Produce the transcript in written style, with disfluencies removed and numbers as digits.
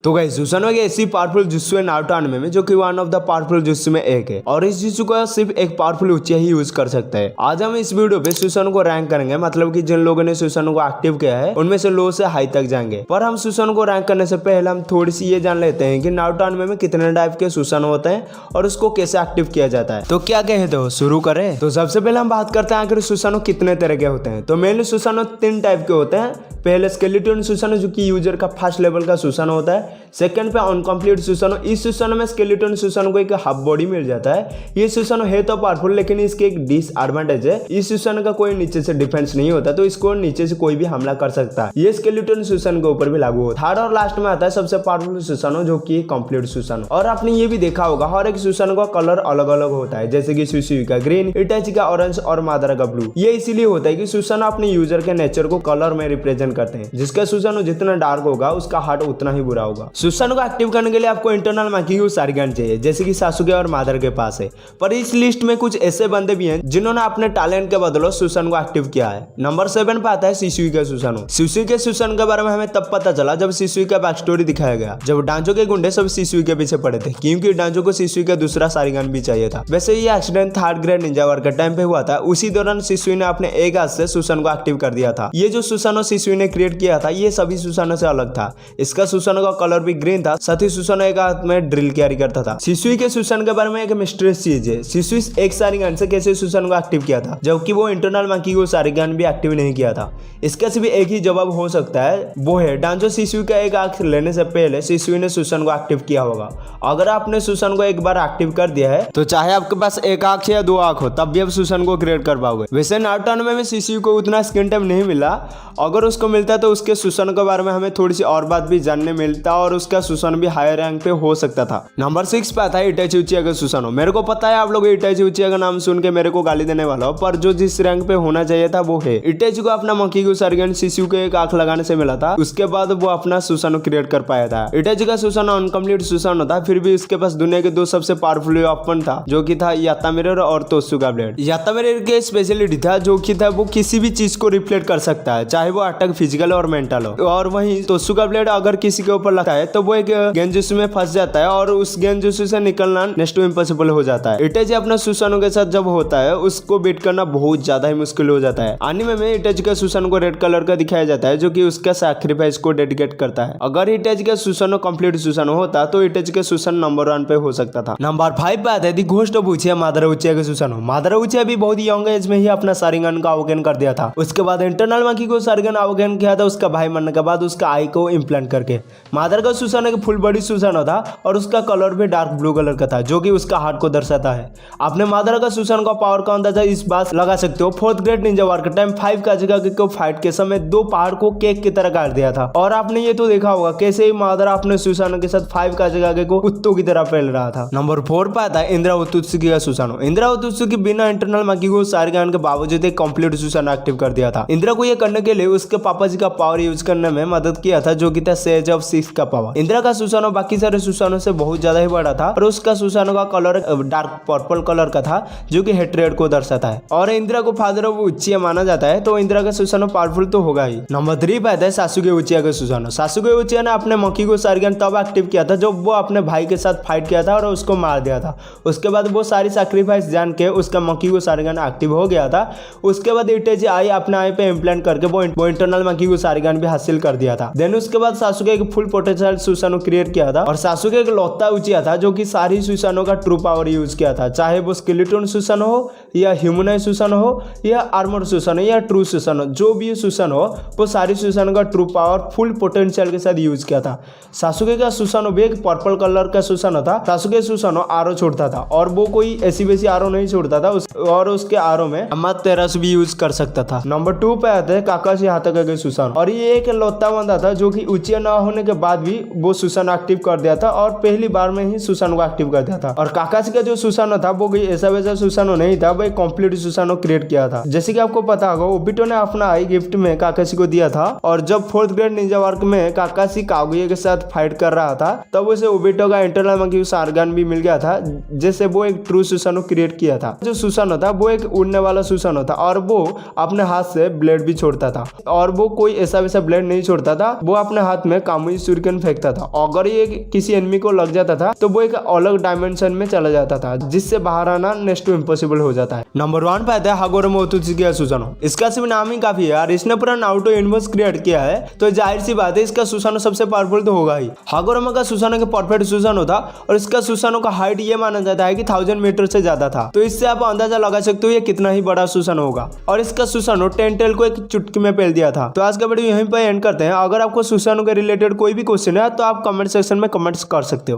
तो गाइस सुसानो एक ऐसी पावरफुल जुत्सु है नारुतो अनिमे में जो कि one of the powerful jutsu में एक है और इस जुत्सु को सिर्फ एक पावरफुल उचिया ही यूज कर सकता है। आज हम इस वीडियो पे सुसानो को रैंक करेंगे, मतलब कि जिन लोगों ने सुसानो को एक्टिव किया है उनमें से लो से हाई तक जाएंगे। पर हम सुसानो को रैंक करने से पहले हम थोड़ी सी ये जान लेते हैं कि नारुतो अनिमे में कितने टाइप के सुसानो होते हैं और उसको कैसे एक्टिव किया जाता है। तो क्या कहते हो, शुरू करें? तो सबसे पहले हम बात करते हैं आखिर सुसानो कितने तरह के होते हैं। तो मेनली सुसानो 3 टाइप के होते हैं। पहले स्केलेटन सुसानो जो कि यूजर का फर्स्ट लेवल का सुसानो होता है। सेकंड पे अनकंप्लीट सुसानो। इस सुसानो में स्केलेटन सुसानो को एक हाफ बॉडी मिल जाता है। ये सुसानो है तो पावरफुल, लेकिन इसके एक डिसएडवांटेज है, इस सुसानो का कोई नीचे से डिफेंस नहीं होता, तो इसको नीचे से कोई भी हमला कर सकता है। ये स्केलेटन सुसानो के ऊपर भी लागू होता है। थर्ड और लास्ट में आता है सबसे पावरफुल सुसानो जो कि कंप्लीट सुसानो। और आपने ये भी देखा होगा हर एक सुसानो का कलर अलग अलग होता है, जैसे कि सुसुई का ग्रीन, इटाची का ऑरेंज और मादारा का ब्लू। ये इसीलिए होता है कि सुसानो अपने यूजर के नेचर को कलर में रिप्रेजेंट करते हैं। जिसका सुसानो जितना डार्क होगा उसका हार्ट उतना ही बुरा होगा। सुसानो को एक्टिव करने के लिए आपको इंटरनल माकिगो सारिगन चाहिए, जैसे कि सासुके और मादर के पास है। पर इस लिस्ट में कुछ ऐसे बंदे भी हैं जिन्होंने अपने टैलेंट के बदले सुसानो को एक्टिव किया है। नंबर 7 पे आता है शिसुई का सुसानो। शिसुई के सुसानो के बारे में हमें तब पता चला जब शिसुई का बैक स्टोरी दिखाया गया, जब डांजो के गुंडे सब शिसुई के पीछे पड़े थे, क्योंकि डांजो को शिसुई का दूसरा सारिगन भी चाहिए था। वैसे ये एक्सीडेंट थर्ड ग्रेड निंजा वार के टाइम पे हुआ था। उसी दौरान शिसुई ने अपने एक हाथ से सुसानो को एक्टिव कर दिया था। ये जो सुसानो शिसुई ने क्रिएट किया था ये सभी सुसानो से अलग था। इसका सुसानो का कलर भी ग्रीन था, साथ ही सुसानो एक हाथ में ड्रिल कैरी करता था। शिसुई के सुसानो के बारे में एक मिस्टीरियस चीज है, शिसुई एक सारिगन से कैसे सुसानो को एक्टिव किया था, जबकि वो इंटरनल माकिगो सारिगन भी एक्टिव नहीं किया था। इसका सिर्फ एक ही जवाब हो सकता है, वो है डांजो शिसुई का एक आंख लेने से पहले शिसुई ने सुसानो को एक्टिव किया होगा। अगर आपने सुसानो को एक बार एक्टिव कर दिया है तो चाहे आपके पास एक आंख या 2 आंख हो, तब भी आप सुसानो को क्रिएट कर पाओगे। वैसे नारुतो अनिमे में शिसुई को उतना स्क्रीन टाइम नहीं मिला, अगर उसको मिलता तो उसके सुसानो के बारे में हमें थोड़ी सी और बात भी जानने मिलता और उसका सुसानो भी हायर रैंक पे हो सकता था। नंबर 6 पे आता है इटाची उचिया का सुसानो। मेरे को पता है आप लोग इटाची उचिया का नाम सुन के मेरे को गाली देने वाला हो, पर जो जिस रैंक पे होना चाहिए था वो है। इटाची को अपना माकिगो सारिगन शिसुई को एक आंख लगाने से मिला था, उसके बाद वो अपना सुसानो क्रिएट कर पाया था। इटाची का सुसानो अनकंप्लीट सुसानो था, फिर भी उसके पास दुनिया के 2 सबसे पावरफुल वेपन था, जो कि था याता मिरर और तोत्सुका ब्लेड। याता मिरर के स्पेशलिटी था जो कि था वो किसी भी चीज को रिफ्लेक्ट कर सकता है, चाहे वो अटैक फिजिकल और मेंटल हो। और वहीं तोत्सुका ब्लेड अगर किसी के ऊपर लगता है तो वो एक गेंजुत्सु में फंस जाता है और उस गेंजुत्सु से निकलना नेक्स्ट टू इम्पॉसिबल हो जाता है। इटाची अपना सुसानो के साथ जब होता है उसको बीट करना बहुत ज्यादा ही मुश्किल हो जाता है। एनीमे में इटाची का सुसानो को रेड कलर का दिखाया जाता है, जो कि उसका सैक्रिफाइस को डेडिकेट करता है। अगर इटाची का सुसानो कंप्लीट सुसानो होता तो इटाची का सुसानो नंबर 1 पे हो सकता था। नंबर 5 पे आता है दी घोस्ट ऑफ उचिया मादारा उचिया का सुसानो। मादारा उचिया भी बहुत यंग एज में ही अपना सारिगन का अवगन कर दिया था। उसके बाद इंटरनल माकिगो सारिगन अवगन किया था उसका भाई मरने के बाद उसका आई को इम्प्लांट करके। मादारा का सुसानो फुल बॉडी सुसानो था और उसका कलर भी डार्क ब्लू कलर का था, जो कि उसका हार्ट को दर्शाता है। आपने मादारा का सुसानो का पावर का अंदाजा इस बात लगा सकते हो, 4th ग्रेड निंजा वार के टाइम 5 का जगह को फाइट के समय 2 पहाड़ को केक की तरह काट दिया था। और आपने ये तो देखा होगा कैसे ही मादारा अपने सुसानो के साथ 5 का जगह को कुत्तों की तरह फैल रहा था। नंबर 4 पे आता है इंद्रा ओत्सुकी का सुसानो। इंद्रा ओत्सुकी बिना इंटरनल माकिगो सारिगन के बावजूद एक कंप्लीट सुसानो एक्टिव कर दिया था। इंद्रा को यह करने के लिए उसके पापा जी का पावर यूज करने में मदद किया था, जो कि था सेज ऑफ 6 का पावर। इंद्रा का सुसानो बाकी सारे सुसानो से बहुत ज्यादा ही बड़ा था और उसका सुसानो का कलर डार्क पर्पल कलर का था, जो कि हेट्रेड को दर्शाता है। और इंद्रा को फादर ऑफ उचिया माना जाता है, तो इंद्रा का सुसानो पावरफुल तो होगा ही। नंबर 3 पे आता है सासुके उचिया का सुसानो। सासुके उचिया ने अपने माकिगो सारिगन तब एक्टिव किया था जब वो अपने भाई के साथ फाइट किया था और उसको मार दिया था। उसके बाद वो सारी सैक्रिफाइस जान के उसका माकिगो सारिगन एक्टिव हो गया था। उसके बाद इटाची आई अपने आई पे इम्प्लांट करके वो इंटरनल माकिगो सारिगन भी हासिल कर दिया था। देन उसके बाद सासुके एक फुल पोटेंशियल सुसानो क्रिएट किया था और सासुके एक लौता उचिया था जो कि सारी सुसानो का ट्रू पावर यूज किया था, चाहे वो स्केलेटन सुसानो हो या ह्यूमनाइज सुसानो हो या आर्मर सुसानो या ट्रू सुसानो, जो भी सुसानो हो वो सारी सुसानो का ट्रू पावर फुल पोटेंशियल के साथ यूज किया था। सासुके का सुसानो भी एक पर्पल कलर का सुसानो था। सासुके सुसानो आरो छोड़ता था और वो कोई ऐसी वैसी आरो नहीं छोड़ता था, और उसके आरो में अमातेरास भी यूज कर सकता था। नंबर 2 पे आते हैं काकाशी हाताका के सुसानो। और ये एक लौता बंदा था जो कि उचिया ना होने के बाद भी वो सुसानो एक्टिव कर दिया था और पहली बार में ही सुसानो को एक्टिव कर दिया था। और काकाशी का जो सुसानो था वो ऐसा वैसा सुसानो नहीं था, वो एक कंप्लीट सुसानो क्रिएट किया था। जैसे कि आपको पता होगा ओबिटो ने अपना आई गिफ्ट में काकाशी को दिया था, और जब 4th ग्रेड निंजा वार में काकाशी कागुया के साथ फाइट कर रहा था तब उसे ओबिटो का इंटरनल माकिगो सारिगन भी मिल गया था, जिससे वो एक ट्रू सुसानो क्रिएट किया था। जो सुसानो था वो एक उड़ने वाला सुसानो था और वो अपने हाथ से ब्लेड भी छोड़ता था, और वो कोई ऐसा वैसा ब्लेड नहीं छोड़ता था, वो अपने हाथ में कामुई शूरिकेन फेंक फेंकता था। अगर ये किसी एनिमी को लग जाता था तो वो एक अलग डायमेंशन में चला जाता था, जिससे बाहर आना नेक्स्ट टू इम्पॉसिबल हो जाता है। नंबर 1 पे आता है हागोरो ओत्सुकी सुसानो। इसका सिर्फ नाम ही काफी है यार, इसने पूरा नारुतो यूनिवर्स क्रिएट किया है, तो जाहिर सी बात है इसका सुसानो सबसे पावरफुल तो होगा ही। हागोरो का सुसानो के परफेक्ट सुसानो था और इसका सुसानो का हाइट ये माना जाता है कि 1000 मीटर से ज्यादा था, तो इससे आप अंदाजा लगा सकते हो ये कितना ही बड़ा सुसानो होगा। और इसका सुसानो टेंटेल को एक चुटकी में पेल दिया था। तो आज का वीडियो यहीं पर एंड करते हैं। अगर आपको सुसानो के रिलेटेड कोई भी क्वेश्चन है तो आप कमेंट सेक्शन में कमेंट्स कर सकते हो।